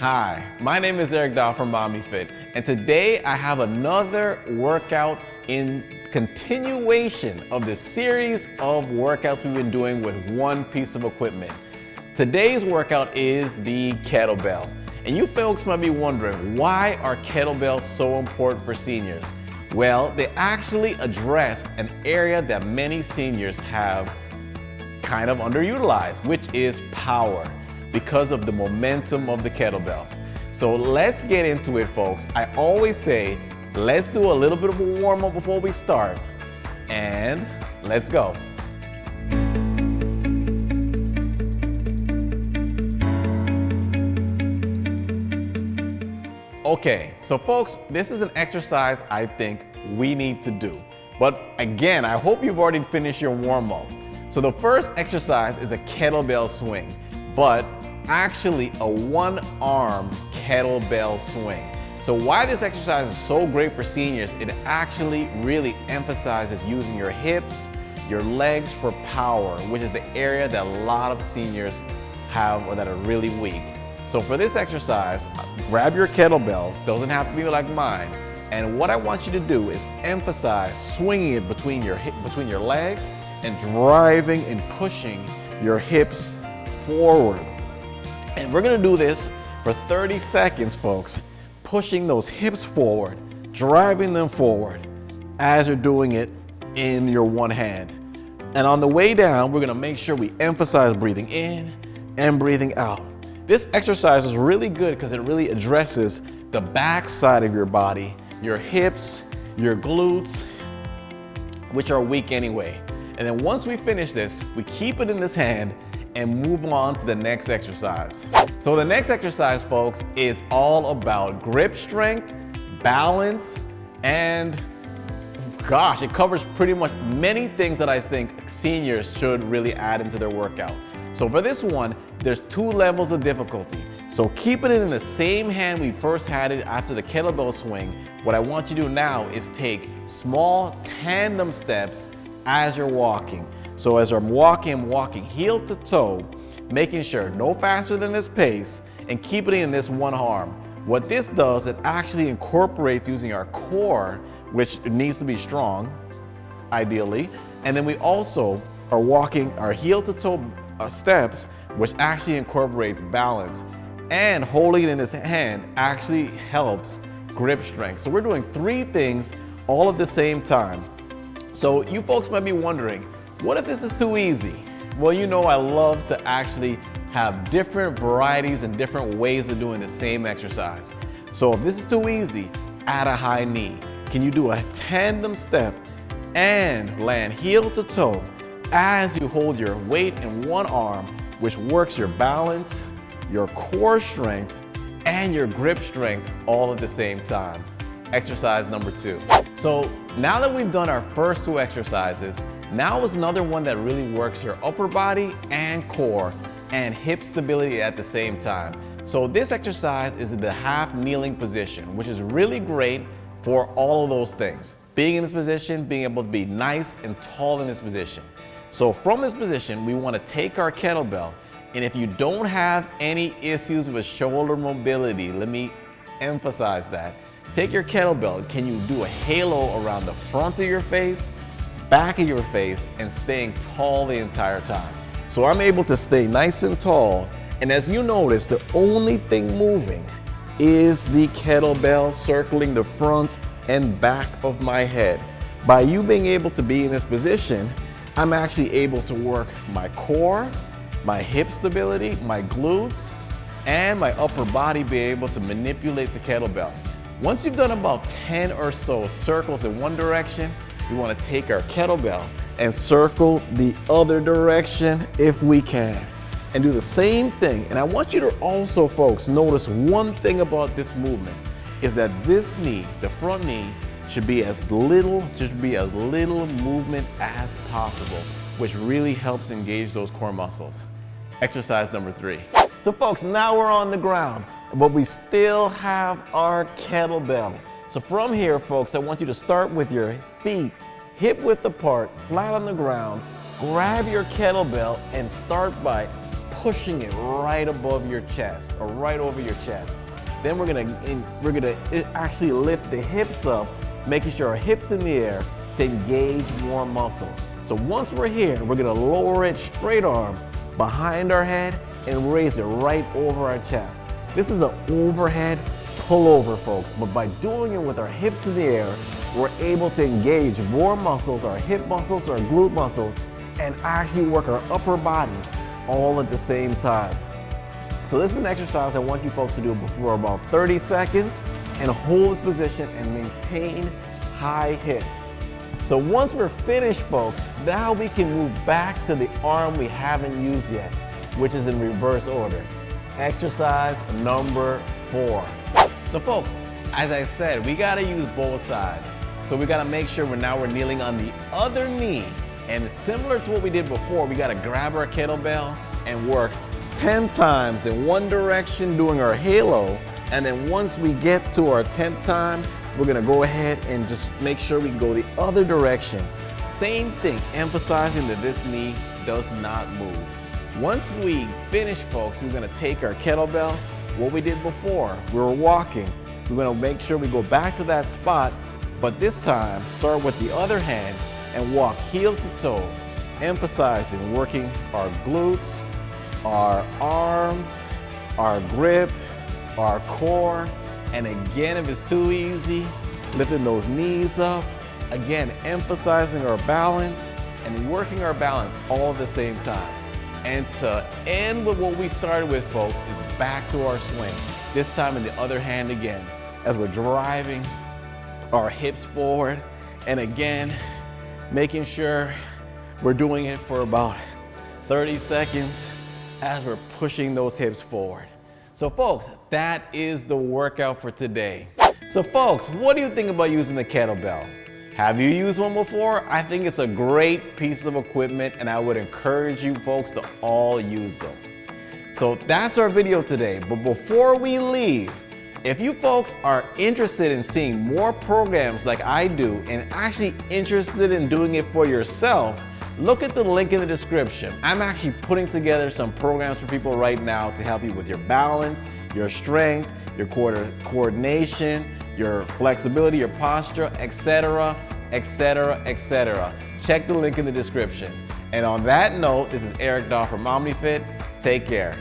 Hi, my name is Eric Daw from Mommy Fit, and today I have another workout in continuation of the series of workouts we've been doing with one piece of equipment. Today's workout is the kettlebell. And you folks might be wondering, why are kettlebells so important for seniors? Well, they actually address an area that many seniors have kind of underutilized, which is power, because of the momentum of the kettlebell. So let's get into it, folks. I always say, let's do a little bit of a warm up before we start, and let's go. Okay, so folks, this is an exercise I think we need to do. But again, I hope you've already finished your warm up. So the first exercise is a kettlebell swing, but actually a one-arm kettlebell swing. So why this exercise is so great for seniors, it actually really emphasizes using your hips, your legs for power, which is the area that a lot of seniors have or that are really weak. So for this exercise, grab your kettlebell, doesn't have to be like mine, and what I want you to do is emphasize swinging it between your legs and driving and pushing your hips forward. And we're gonna do this for 30 seconds, folks, pushing those hips forward, driving them forward as you're doing it in your one hand. And on the way down, we're gonna make sure we emphasize breathing in and breathing out. This exercise is really good because it really addresses the back side of your body, your hips, your glutes, which are weak anyway. And then once we finish this, we keep it in this hand and move on to the next exercise. So the next exercise, folks, is all about grip strength, balance, and gosh, it covers pretty much many things that I think seniors should really add into their workout. So for this one, there's 2 levels of difficulty. So keeping it in the same hand we first had it after the kettlebell swing, what I want you to do now is take small tandem steps as you're walking. So as I'm walking heel to toe, making sure no faster than this pace and keep it in this one arm. What this does, it actually incorporates using our core, which needs to be strong, ideally. And then we also are walking our heel to toe steps, which actually incorporates balance. And holding it in this hand actually helps grip strength. So we're doing 3 things all at the same time. So you folks might be wondering, what if this is too easy? Well, you know I love to actually have different varieties and different ways of doing the same exercise. So if this is too easy, add a high knee. Can you do a tandem step and land heel to toe as you hold your weight in one arm, which works your balance, your core strength, and your grip strength all at the same time. Exercise number 2. So now that we've done our first 2 exercises, now is another one that really works your upper body and core and hip stability at the same time. So this exercise is in the half kneeling position, which is really great for all of those things. Being in this position, being able to be nice and tall in this position. So from this position, we want to take our kettlebell, and if you don't have any issues with shoulder mobility, let me emphasize that. Take your kettlebell, can you do a halo around the front of your face, back of your face, and staying tall the entire time. So I'm able to stay nice and tall, and as you notice, the only thing moving is the kettlebell circling the front and back of my head. By you being able to be in this position, I'm actually able to work my core, my hip stability, my glutes, and my upper body, be able to manipulate the kettlebell. Once you've done about 10 or so circles in one direction, we want to take our kettlebell and circle the other direction if we can, and do the same thing. And I want you to also, folks, notice one thing about this movement is that this knee, the front knee, should be as little movement as possible, which really helps engage those core muscles. Exercise number 3. So folks, now we're on the ground, but we still have our kettlebell. So from here, folks, I want you to start with your feet hip width apart, flat on the ground. Grab your kettlebell and start by pushing it right above your chest or right over your chest. Then we're gonna actually lift the hips up, making sure our hips in the air to engage more muscle. So once we're here, we're gonna lower it straight arm behind our head and raise it right over our chest. This is an overhead pullover, folks, but by doing it with our hips in the air, we're able to engage more muscles, our hip muscles, our glute muscles, and actually work our upper body all at the same time. So this is an exercise I want you folks to do for about 30 seconds and hold this position and maintain high hips. So once we're finished, folks, now we can move back to the arm we haven't used yet, which is in reverse order. Exercise number 4. So folks, as I said, we gotta use both sides. So we gotta make sure we're kneeling on the other knee. And similar to what we did before, we gotta grab our kettlebell and work 10 times in one direction doing our halo. And then once we get to our 10th time, we're gonna go ahead and just make sure we go the other direction. Same thing, emphasizing that this knee does not move. Once we finish, folks, we're gonna take our kettlebell, what we did before, we were walking. We're gonna make sure we go back to that spot, but this time, start with the other hand and walk heel to toe, emphasizing working our glutes, our arms, our grip, our core, and again, if it's too easy, lifting those knees up, again, emphasizing our balance and working our balance all at the same time. And to end with what we started with, folks, is back to our swing. This time in the other hand again, as we're driving our hips forward, and again, making sure we're doing it for about 30 seconds as we're pushing those hips forward. So folks, that is the workout for today. So folks, what do you think about using the kettlebell? Have you used one before? I think it's a great piece of equipment and I would encourage you folks to all use them. So that's our video today, but before we leave, if you folks are interested in seeing more programs like I do and actually interested in doing it for yourself, look at the link in the description. I'm actually putting together some programs for people right now to help you with your balance, your strength, your coordination, your flexibility, your posture, etc., etc., etc. Check the link in the description. And on that note, this is Eric Daw from OmniFit. Take care.